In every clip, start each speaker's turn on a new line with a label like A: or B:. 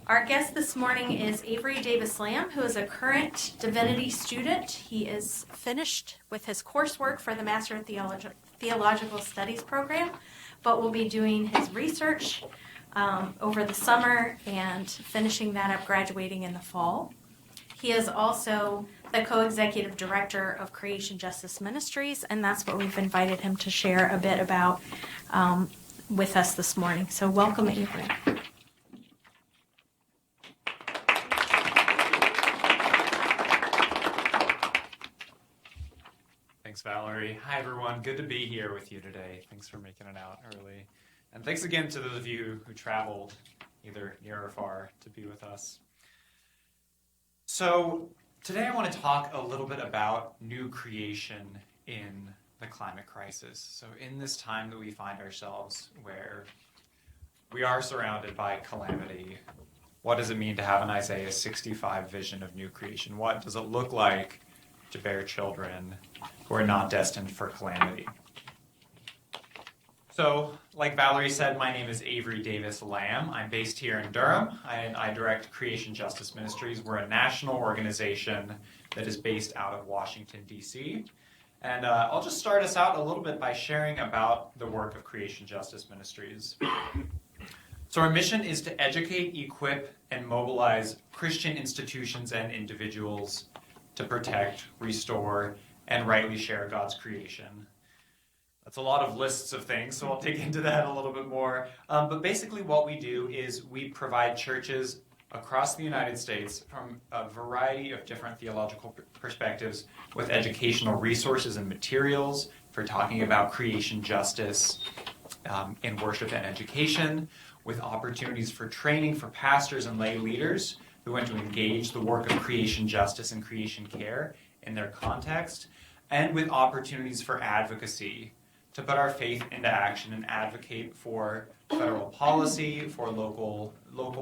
A: Our guest this morning is Avery Davis Lamb, who is a current divinity student. He is finished with his coursework for the Master of Theological Studies program, but will be doing his research over the summer and finishing that up, graduating in the fall. He is also the co-executive director of Creation Justice Ministries, and that's what we've invited him to share a bit about with us this morning. So welcome, Avery.
B: Thanks, Valerie. Hi, everyone. Good to be here with you today. Thanks for making it out early. And thanks again to those of you who traveled, either near or far, to be with us. So today I want to talk a little bit about new creation in the climate crisis. So in this time that we find ourselves where we are surrounded by calamity, what does it mean to have an Isaiah 65 vision of new creation? What does it look like to bear children who are not destined for calamity? So, like Valerie said, my name is Avery Davis Lamb. I'm based here in Durham, and I direct Creation Justice Ministries. We're a national organization that is based out of Washington, D.C. And I'll just start us out a little bit by sharing about the work of Creation Justice Ministries. So our mission is to educate, equip, and mobilize Christian institutions and individuals to protect, restore, and rightly share God's creation. That's a lot of lists of things, so I'll dig into that a little bit more. But basically what we do is we provide churches across the United States from a variety of different theological perspectives with educational resources and materials for talking about creation justice in worship and education, with opportunities for training for pastors and lay leaders who want to engage the work of creation justice and creation care in their context, and with opportunities for advocacy to put our faith into action and advocate for federal policy, for local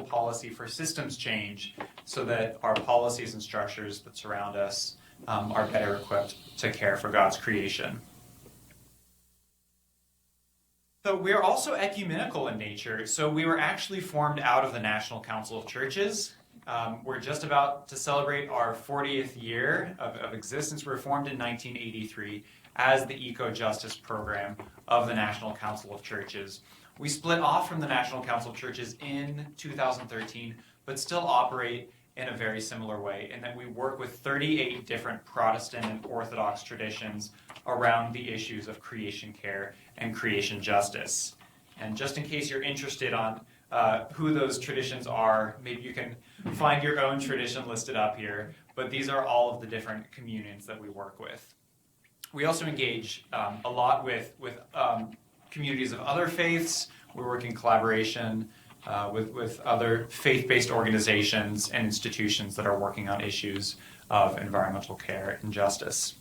B: policy, for systems change, so that our policies and structures that surround us are better equipped to care for God's creation. So we are also ecumenical in nature. So we were actually formed out of the National Council of Churches. We're just about to celebrate our 40th year of existence. We were formed in 1983 as the Eco-Justice Program of the National Council of Churches. We split off from the National Council of Churches in 2013, but still operate in a very similar way, in that we work with 38 different Protestant and Orthodox traditions around the issues of creation care and creation justice. And just in case you're interested on who those traditions are, maybe you can find your own tradition listed up here, but these are all of the different communions that we work with. We also engage a lot with communities of other faiths. We work in collaboration with other faith-based organizations and institutions that are working on issues of environmental care and justice.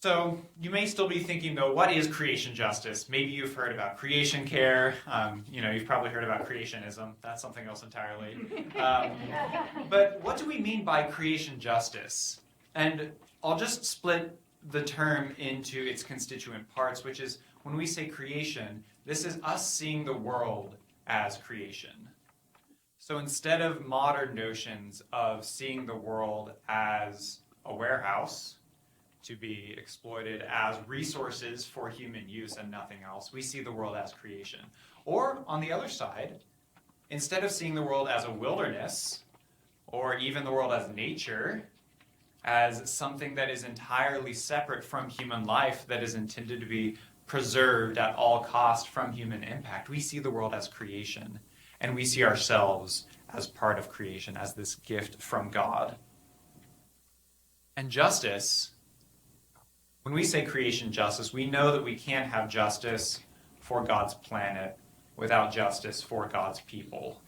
B: So you may still be thinking, though, what is creation justice? Maybe you've heard about creation care. You've probably heard about creationism. That's something else entirely. But what do we mean by creation justice? And I'll just split the term into its constituent parts, which is when we say creation, this is us seeing the world as creation. So instead of modern notions of seeing the world as a warehouse to be exploited as resources for human use and nothing else, we see the world as creation. Or on the other side, instead of seeing the world as a wilderness, or even the world as nature, as something that is entirely separate from human life, that is intended to be preserved at all cost from human impact, we see the world as creation. And we see ourselves as part of creation, as this gift from God. And justice, when we say creation justice, we know that we can't have justice for God's planet without justice for God's people.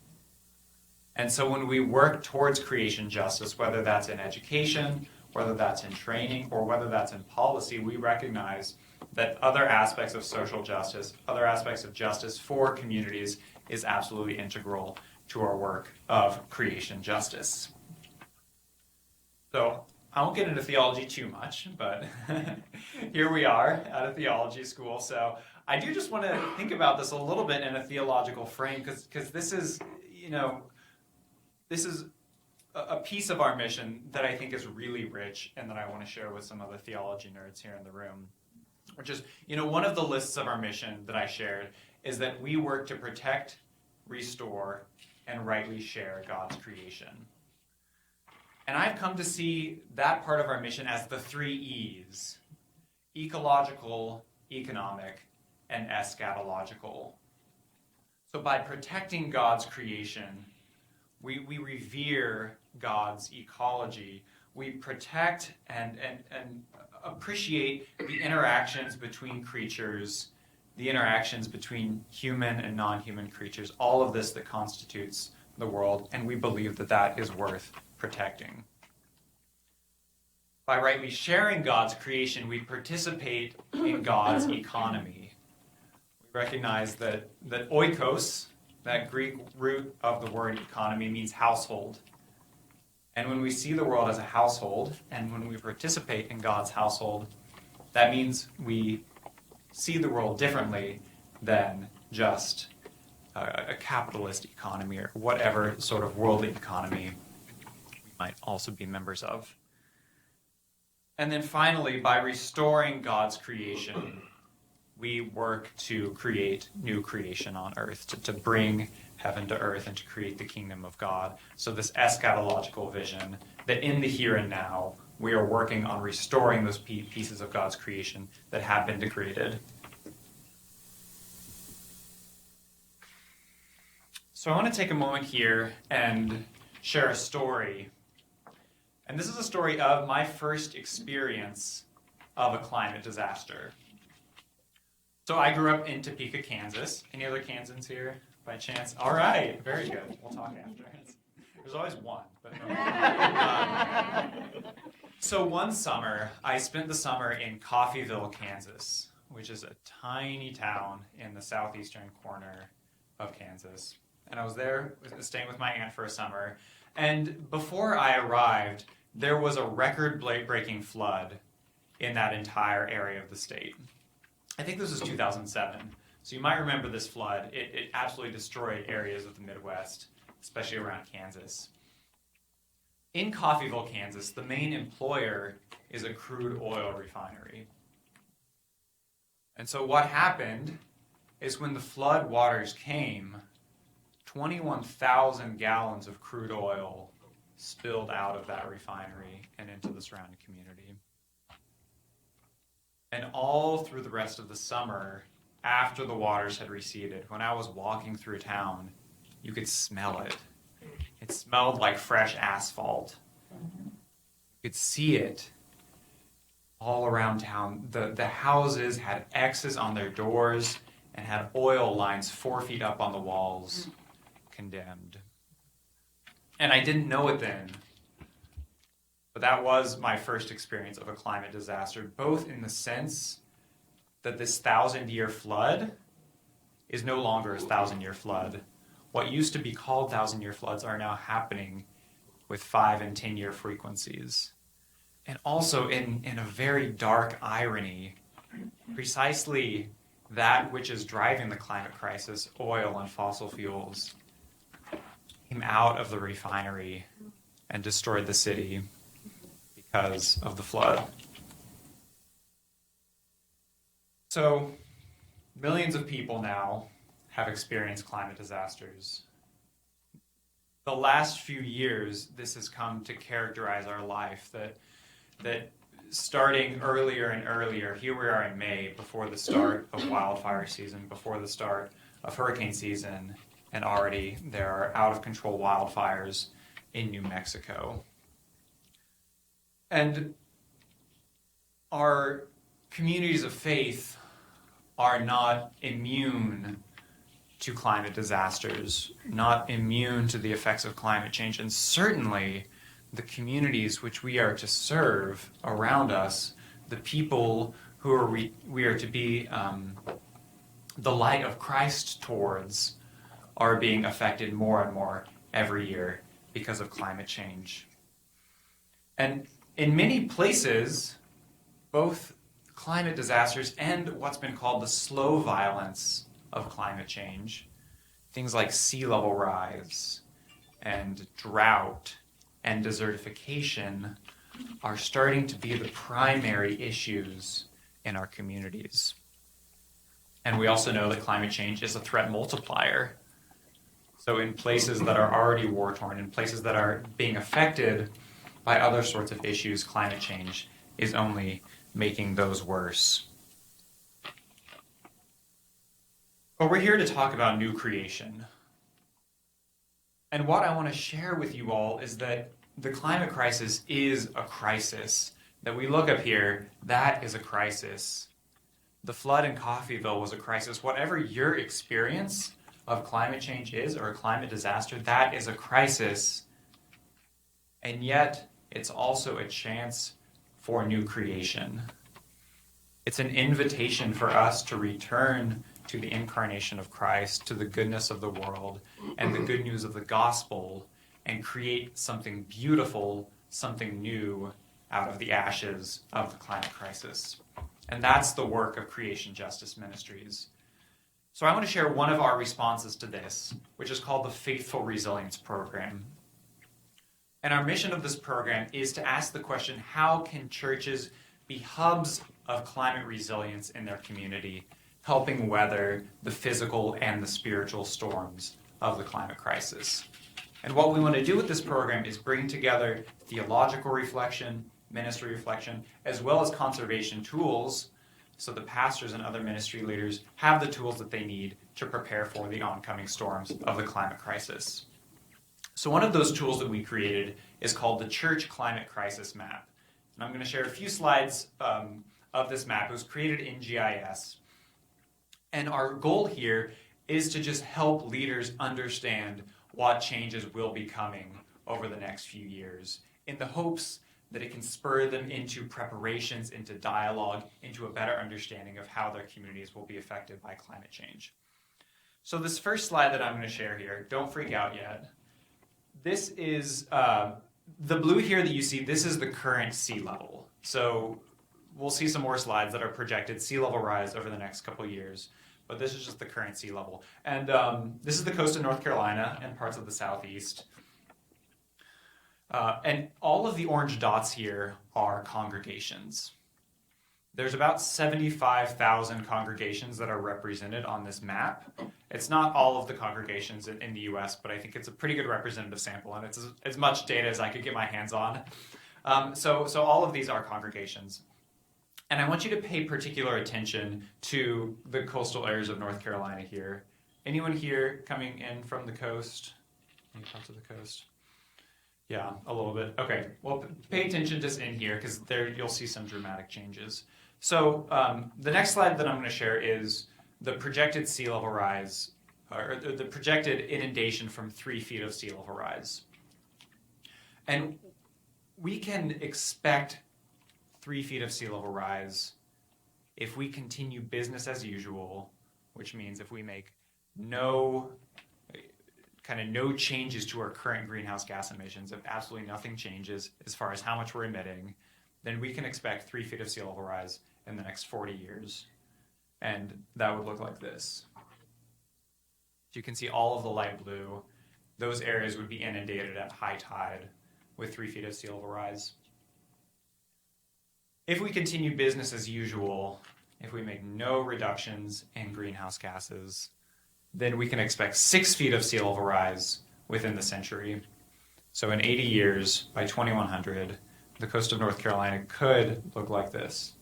B: And so when we work towards creation justice, whether that's in education, whether that's in training, or whether that's in policy, we recognize that other aspects of social justice, other aspects of justice for communities is absolutely integral to our work of creation justice. So I won't get into theology too much, but here we are at a theology school. So I do just want to think about this a little bit in a theological frame, because this is, this is a piece of our mission that I think is really rich and that I want to share with some other theology nerds here in the room. Which is, one of the lists of our mission that I shared is that we work to protect, restore, and rightly share God's creation. And I've come to see that part of our mission as the 3 E's: ecological, economic, and eschatological. So by protecting God's creation, we revere God's ecology. We protect and appreciate the interactions between creatures, the interactions between human and non-human creatures, all of this that constitutes the world, and we believe that that is worth protecting. By rightly sharing God's creation, we participate in God's economy. We recognize that oikos, that Greek root of the word economy, means household. And when we see the world as a household, and when we participate in God's household, that means we see the world differently than just a capitalist economy or whatever sort of worldly economy we might also be members of. And then finally, by restoring God's creation, we work to create new creation on earth, to bring heaven to earth and to create the kingdom of God. So this eschatological vision that in the here and now, we are working on restoring those pieces of God's creation that have been degraded. So I want to take a moment here and share a story. And this is a story of my first experience of a climate disaster. So I grew up in Topeka, Kansas. Any other Kansans here by chance? All right, very good. We'll talk after. There's always one, but no. So one summer, I spent the summer in Coffeyville, Kansas, which is a tiny town in the southeastern corner of Kansas. And I was there staying with my aunt for a summer. And before I arrived, there was a record-breaking flood in that entire area of the state. I think this was 2007. So you might remember this flood. It absolutely destroyed areas of the Midwest, especially around Kansas. In Coffeyville, Kansas, the main employer is a crude oil refinery. And so what happened is when the flood waters came, 21,000 gallons of crude oil spilled out of that refinery and into the surrounding community. And all through the rest of the summer, after the waters had receded, when I was walking through town, you could smell it. It smelled like fresh asphalt. You could see it all around town. The houses had X's on their doors and had oil lines 4 feet up on the walls, condemned. And I didn't know it then, but that was my first experience of a climate disaster, both in the sense that this 1,000-year flood is no longer a 1,000-year flood. What used to be called 1,000-year floods are now happening with 5 and 10-year frequencies. And also in a very dark irony, precisely that which is driving the climate crisis, oil and fossil fuels, came out of the refinery and destroyed the city because of the flood. So, millions of people now have experienced climate disasters. The last few years, this has come to characterize our life, that starting earlier and earlier, here we are in May, before the start of wildfire season, before the start of hurricane season, and already there are out-of-control wildfires in New Mexico. And our communities of faith are not immune to climate disasters, not immune to the effects of climate change, and certainly the communities which we are to serve around us, the people who we are to be the light of Christ towards, are being affected more and more every year because of climate change. And in many places, both climate disasters and what's been called the slow violence of climate change, things like sea level rise and drought and desertification, are starting to be the primary issues in our communities. And we also know that climate change is a threat multiplier. So in places that are already war-torn, in places that are being affected by other sorts of issues, climate change is only making those worse. But we're here to talk about new creation. And what I want to share with you all is that the climate crisis is a crisis. That we look up here, that is a crisis. The flood in Coffeyville was a crisis. Whatever your experience of climate change is, or a climate disaster, that is a crisis. And yet, it's also a chance for new creation. It's an invitation for us to return to the incarnation of Christ, to the goodness of the world, and the good news of the gospel, and create something beautiful, something new out of the ashes of the climate crisis. And that's the work of Creation Justice Ministries. So I want to share one of our responses to this, which is called the Faithful Resilience Program. And our mission of this program is to ask the question, how can churches be hubs of climate resilience in their community, helping weather the physical and the spiritual storms of the climate crisis? And what we want to do with this program is bring together theological reflection, ministry reflection, as well as conservation tools, so the pastors and other ministry leaders have the tools that they need to prepare for the oncoming storms of the climate crisis. So one of those tools that we created is called the Church Climate Crisis Map. And I'm going to share a few slides of this map. It was created in GIS. And our goal here is to just help leaders understand what changes will be coming over the next few years, in the hopes that it can spur them into preparations, into dialogue, into a better understanding of how their communities will be affected by climate change. So this first slide that I'm going to share here, don't freak out yet. This is, the blue here that you see, this is the current sea level. So we'll see some more slides that are projected sea level rise over the next couple of years. But this is just the current sea level. And this is the coast of North Carolina and parts of the southeast. And all of the orange dots here are congregations. There's about 75,000 congregations that are represented on this map. It's not all of the congregations in the U.S., but I think it's a pretty good representative sample, and it's as much data as I could get my hands on. So all of these are congregations. And I want you to pay particular attention to the coastal areas of North Carolina here. Anyone here coming in from the coast? Any parts of the coast? Yeah, a little bit. Okay, well, pay attention just in here, because there you'll see some dramatic changes. So the next slide that I'm going to share is the projected sea level rise, or the projected inundation from 3 feet of sea level rise. And we can expect 3 feet of sea level rise if we continue business as usual, which means if we make no changes to our current greenhouse gas emissions, if absolutely nothing changes as far as how much we're emitting, then we can expect 3 feet of sea level rise in the next 40 years. And that would look like this. So you can see all of the light blue. Those areas would be inundated at high tide with 3 feet of sea level rise. If we continue business as usual, if we make no reductions in greenhouse gases, then we can expect 6 feet of sea level rise within the century. So in 80 years, by 2100, the coast of North Carolina could look like this.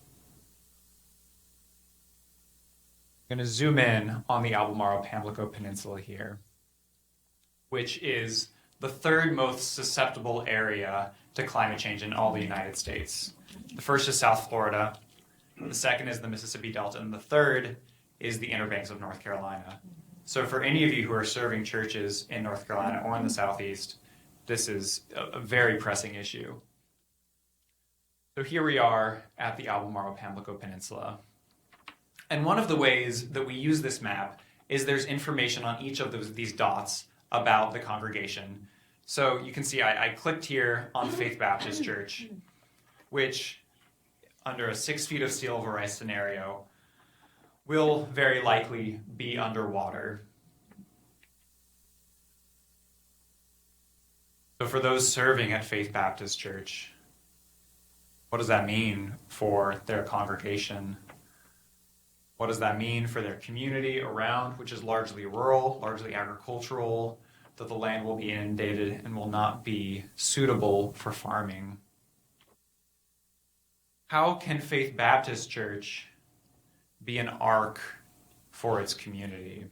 B: I'm going to zoom in on the Albemarle-Pamlico Peninsula here, which is the third most susceptible area to climate change in all the United States. The first is South Florida, the second is the Mississippi Delta, and the third is the Inner Banks of North Carolina. So for any of you who are serving churches in North Carolina or in the Southeast, this is a very pressing issue. So here we are at the Albemarle-Pamlico Peninsula. And one of the ways that we use this map is there's information on each of these dots about the congregation. So you can see I clicked here on Faith Baptist Church, which under a 6 feet of sea level rise scenario will very likely be underwater. So for those serving at Faith Baptist Church, what does that mean for their congregation? What does that mean for their community around, which is largely rural, largely agricultural, that the land will be inundated and will not be suitable for farming? How can Faith Baptist Church be an ark for its community?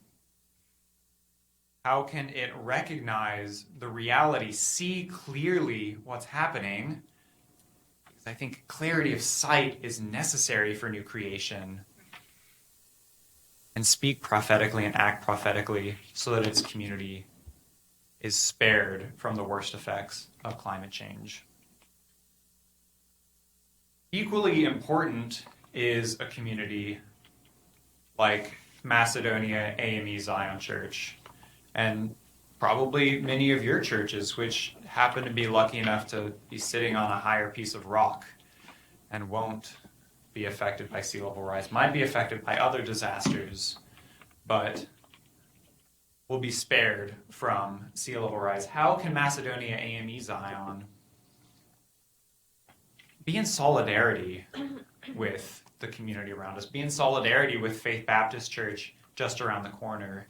B: How can it recognize the reality, see clearly what's happening? Because I think clarity of sight is necessary for new creation. And speak prophetically and act prophetically so that its community is spared from the worst effects of climate change. Equally important is a community like Macedonia AME Zion Church, and probably many of your churches, which happen to be lucky enough to be sitting on a higher piece of rock and won't be affected by sea level rise, might be affected by other disasters, but will be spared from sea level rise. How can Macedonia AME Zion be in solidarity with the community around us, be in solidarity with Faith Baptist Church just around the corner,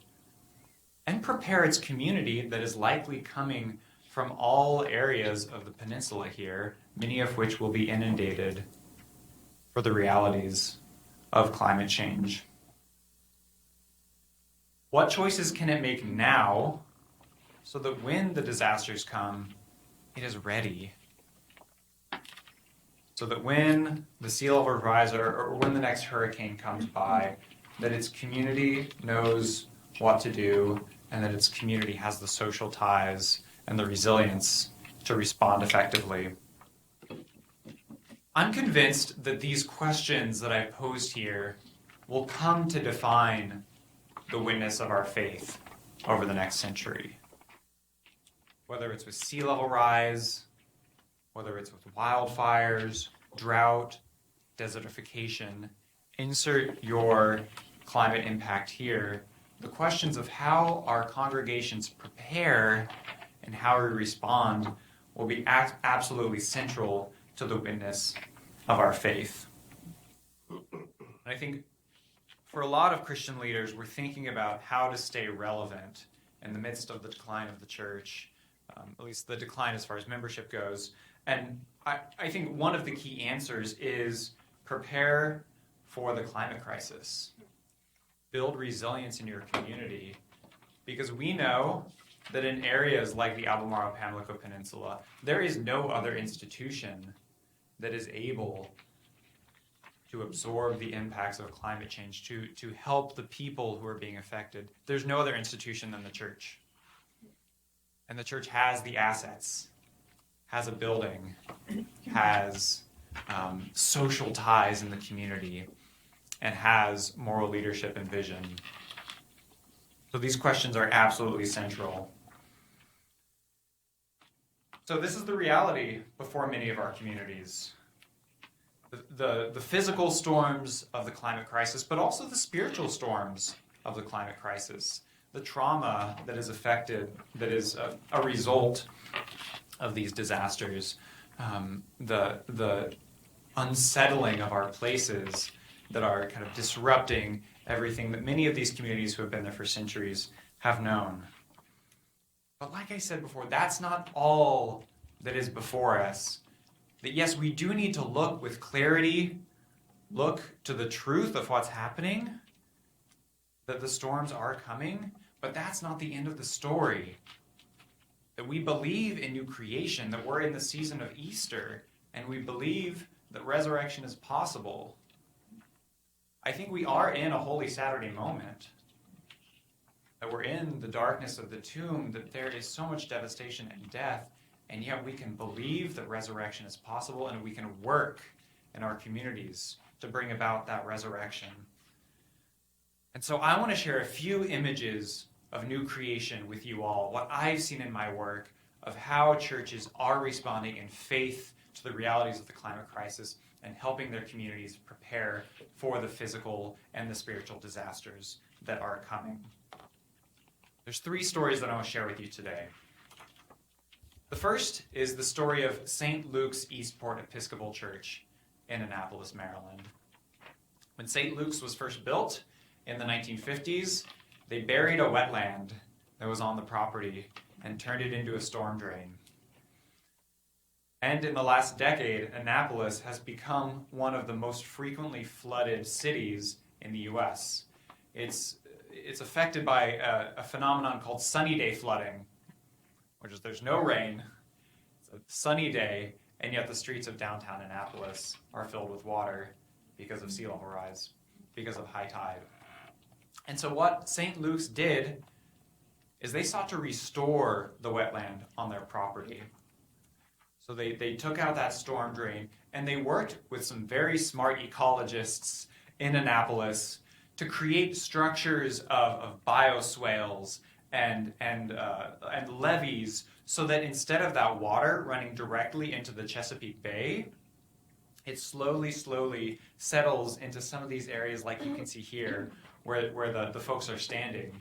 B: and prepare its community that is likely coming from all areas of the peninsula here, many of which will be inundated for the realities of climate change? What choices can it make now so that when the disasters come, it is ready? So that when the sea level rise or when the next hurricane comes by, that its community knows what to do and that its community has the social ties and the resilience to respond effectively. I'm convinced that these questions that I've posed here will come to define the witness of our faith over the next century. Whether it's with sea level rise, whether it's with wildfires, drought, desertification, insert your climate impact here. The questions of how our congregations prepare and how we respond will be absolutely central to the witness of our faith. And I think for a lot of Christian leaders, we're thinking about how to stay relevant in the midst of the decline of the church, at least the decline as far as membership goes. And I think one of the key answers is prepare for the climate crisis. Build resilience in your community, because we know that in areas like the Albemarle-Pamlico Peninsula, there is no other institution that is able to absorb the impacts of climate change, to help the people who are being affected. There's no other institution than the church. And the church has the assets, has a building, has social ties in the community, and has moral leadership and vision. So these questions are absolutely central. So this is the reality before many of our communities. The physical storms of the climate crisis, but also the spiritual storms of the climate crisis. The trauma that is affected, that is a result of these disasters. The unsettling of our places that are kind of disrupting everything that many of these communities who have been there for centuries have known. But like I said before, that's not all that is before us. That yes, we do need to look with clarity, look to the truth of what's happening, that the storms are coming, but that's not the end of the story. That we believe in new creation, that we're in the season of Easter, and we believe that resurrection is possible. I think we are in a Holy Saturday moment, that we're in the darkness of the tomb, that there is so much devastation and death, and yet we can believe that resurrection is possible, and we can work in our communities to bring about that resurrection. And so I want to share a few images of new creation with you all, what I've seen in my work of how churches are responding in faith to the realities of the climate crisis, and helping their communities prepare for the physical and the spiritual disasters that are coming. There's 3 stories that I want to share with you today. The first is the story of St. Luke's Eastport Episcopal Church in Annapolis, Maryland. When St. Luke's was first built in the 1950s, they buried a wetland that was on the property and turned it into a storm drain. And in the last decade, Annapolis has become one of the most frequently flooded cities in the U.S. It's affected by a phenomenon called sunny day flooding, which is there's no rain, it's a sunny day, and yet the streets of downtown Annapolis are filled with water because of sea level rise, because of high tide. And so what St. Luke's did is they sought to restore the wetland on their property. So they took out that storm drain, and they worked with some very smart ecologists in Annapolis to create structures of bioswales and levees, so that instead of that water running directly into the Chesapeake Bay, it slowly settles into some of these areas like you can see here, where the folks are standing.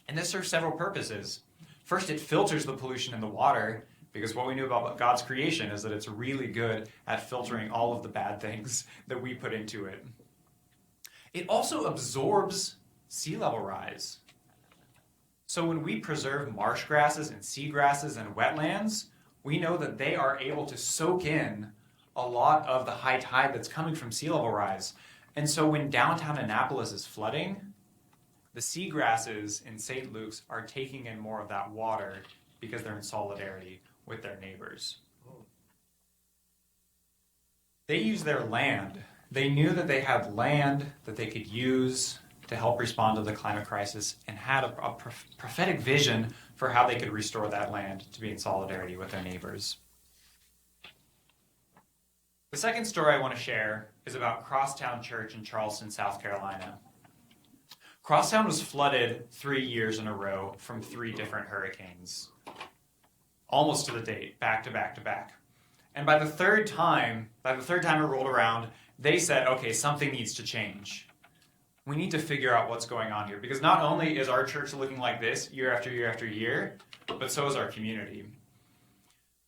B: And this serves several purposes. First, it filters the pollution in the water, because what we knew about God's creation is that it's really good at filtering all of the bad things that we put into it. It also absorbs sea level rise. So when we preserve marsh grasses and seagrasses and wetlands, we know that they are able to soak in a lot of the high tide that's coming from sea level rise. And so when downtown Annapolis is flooding, the seagrasses in St. Luke's are taking in more of that water because they're in solidarity with their neighbors. They used their land. They knew that they had land that they could use to help respond to the climate crisis, and had a prophetic vision for how they could restore that land to be in solidarity with their neighbors. The second story I want to share is about Crosstown Church in Charleston, South Carolina. Crosstown was flooded 3 years in a row from 3 different hurricanes, almost to the date, back to back to back. And by the third time it rolled around, they said, okay, something needs to change. We need to figure out what's going on here, because not only is our church looking like this year after year after year, but so is our community.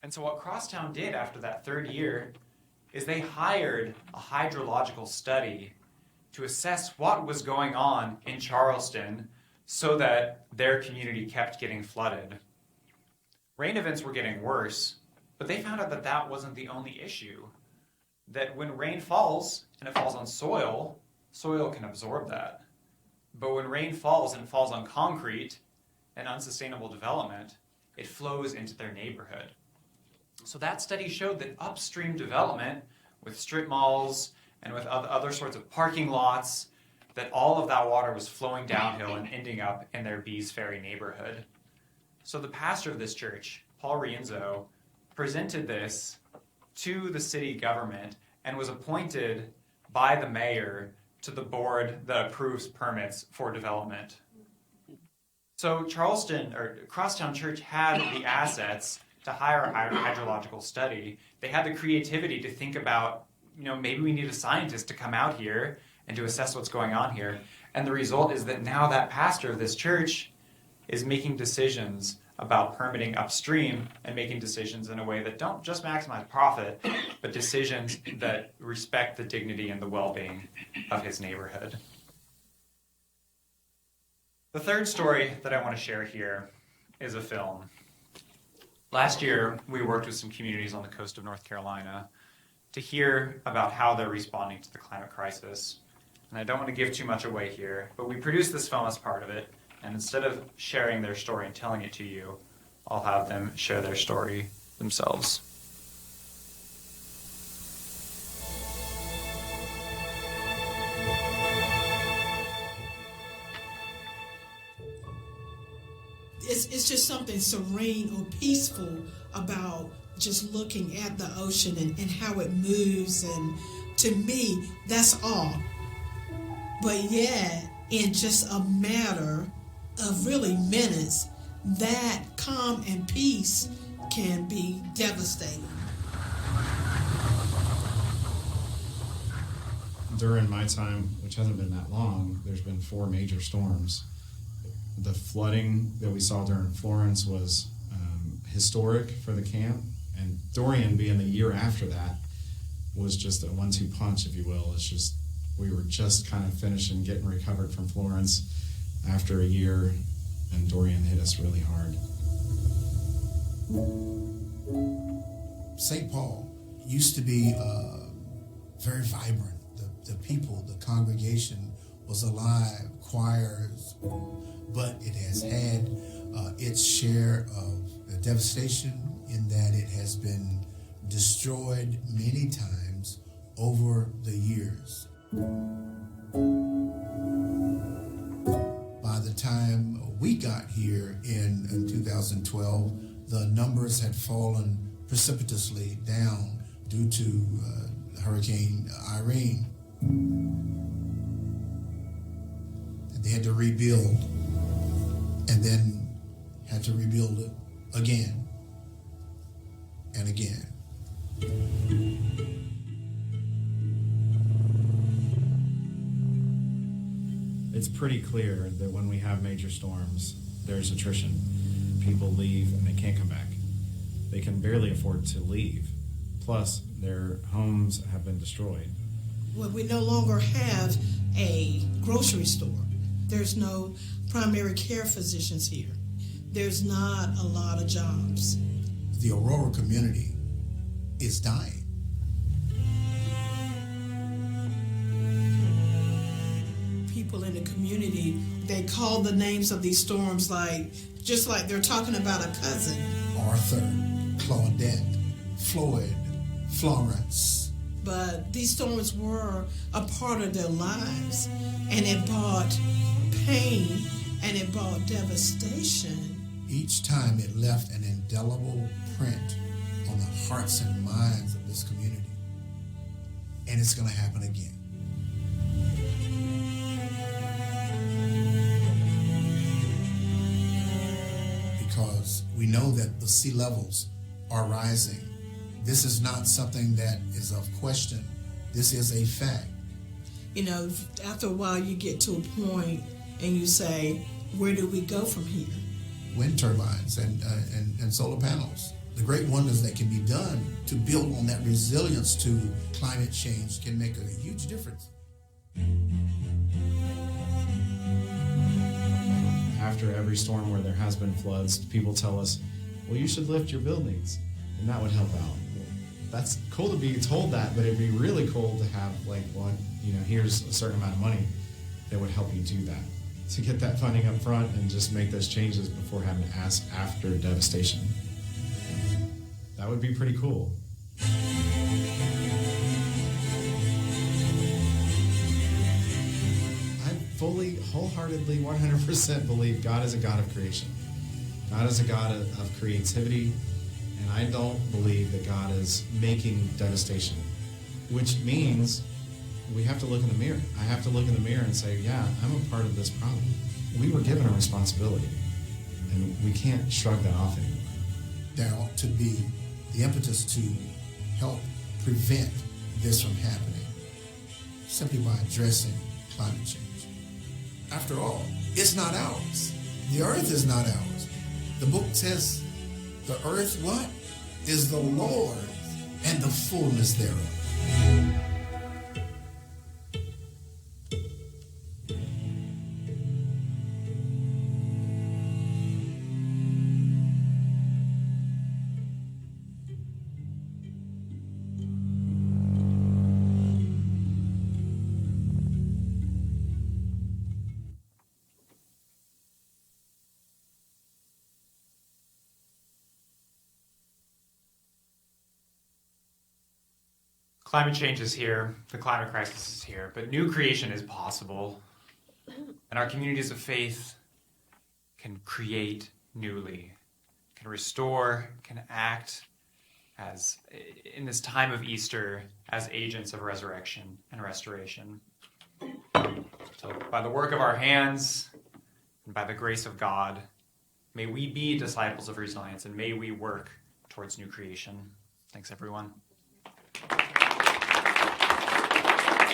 B: And so what Crosstown did after that 3rd year is they hired a hydrological study to assess what was going on in Charleston so that their community kept getting flooded. Rain events were getting worse, but they found out that that wasn't the only issue. That when rain falls and it falls on soil, soil can absorb that. But when rain falls and falls on concrete and unsustainable development, it flows into their neighborhood. So that study showed that upstream development with strip malls and with other sorts of parking lots, that all of that water was flowing downhill and ending up in their Bees Ferry neighborhood. So the pastor of this church, Paul Rienzo, presented this to the city government and was appointed by the mayor to the board that approves permits for development. So Crosstown Church had the assets to hire a hydrological study. They had the creativity to think about, maybe we need a scientist to come out here and to assess what's going on here. And the result is that now that pastor of this church is making decisions about permitting upstream and making decisions in a way that don't just maximize profit, but decisions that respect the dignity and the well-being of his neighborhood. The third story that I want to share here is a film. Last year, we worked with some communities on the coast of North Carolina to hear about how they're responding to the climate crisis. And I don't want to give too much away here, but we produced this film as part of it. And instead of sharing their story and telling it to you, I'll have them share their story themselves.
C: It's just something serene or peaceful about just looking at the ocean and how it moves. And to me, that's all. But yeah, in just a matter of really minutes, that calm and peace can be devastating.
D: during my time, which hasn't been that long, there's been 4 major storms. The flooding that we saw during Florence was historic for the camp, and Dorian being the year after that was just a 1-2 punch, if you will. It's just, we were just kind of finishing getting recovered from Florence after a year, and Dorian hit us really hard.
E: St. Paul used to be very vibrant. The people, the congregation was alive, choirs, but it has had its share of devastation in that it has been destroyed many times over the years. By the time we got here in 2012, the numbers had fallen precipitously down due to Hurricane Irene. And they had to rebuild, and then had to rebuild it again and again.
D: It's pretty clear that when we have major storms, there's attrition. People leave and they can't come back. They can barely afford to leave. Plus, their homes have been destroyed.
C: Well, we no longer have a grocery store. There's no primary care physicians here. There's not a lot of jobs.
E: The Aurora community is dying.
C: People in the community, they call the names of these storms just like they're talking about a cousin.
E: Arthur, Claudette, Floyd, Florence.
C: But these storms were a part of their lives, and it brought pain and it brought devastation.
E: Each time it left an indelible print on the hearts and minds of this community. And it's going to happen again. Because we know that the sea levels are rising. This is not something that is of question. This is a fact.
C: You know, after a while you get to a point and you say, where do we go from here?
E: Wind turbines and solar panels. The great wonders that can be done to build on that resilience to climate change can make a huge difference.
D: After every storm where there has been floods, people tell us, well, you should lift your buildings, and that would help out. Well, that's cool to be told that, but it'd be really cool to have, here's a certain amount of money that would help you do that. To get that funding up front and just make those changes before having to ask after devastation. That would be pretty cool. I fully, wholeheartedly, 100% believe God is a God of creation. God is a God of creativity, and I don't believe that God is making devastation, which means we have to look in the mirror. I have to look in the mirror and say, yeah, I'm a part of this problem. We were given a responsibility, and we can't shrug that off anymore.
E: There ought to be the impetus to help prevent this from happening, simply by addressing climate change. After all, it's not ours. The earth is not ours. The book says the earth, what? Is the Lord's and the fullness thereof.
B: Climate change is here, the climate crisis is here, but new creation is possible. And our communities of faith can create newly, can restore, can act as, in this time of Easter, as agents of resurrection and restoration. So by the work of our hands and by the grace of God, may we be disciples of resilience and may we work towards new creation. Thanks, everyone.